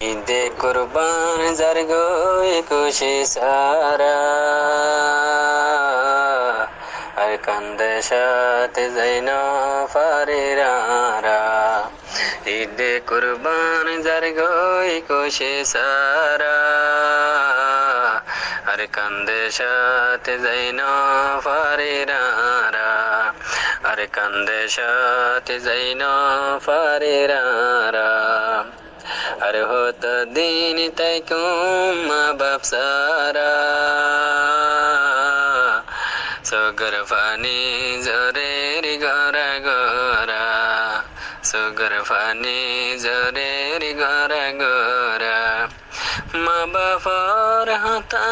ঈদে কুরবান যার গো একুশে সারা আর কান্দে সাথে যাই না ফারেরারা। ঈদে কুরবান যার গো একুশে সারা আর কান্দে সাথে যাই না ফারেরারা। আর কান্দে সাথে যাই না ফারেরারা। আর হত দিন তাই কুম্মা বাপসারা সুগর ফানি জরের গরা গরা। সুগর ফানি জরের গরা গরা। মা বাপর হাতা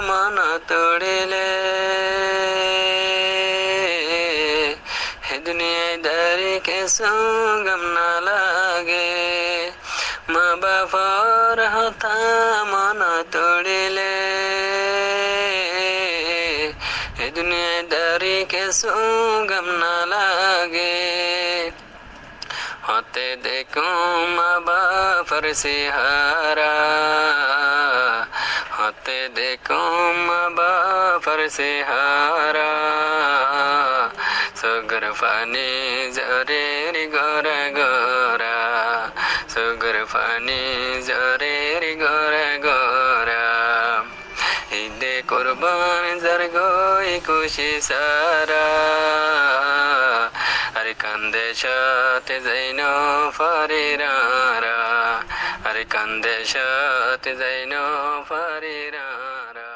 মন তোড়িলে হে দুনিয়ায় দারি কে সঙ্গম না লাগে। মা বাপর হতা মন তোড়িলে এ দুনিয়ায় দারি কে সঙ্গম না লাগে। হতে দেখো মা বাপর সিহারা। হতে দেখো মা বাপর সিহারা সুগর ফানি জরের গরা গরা। সুগর ফানি জরের গরা গরা। ঈদে কুরবান যার গো একুশে সারা আর কান্দে সাথে যাই না ফারেরারা। আর কান্দে সাথে যাই না ফারেরারা।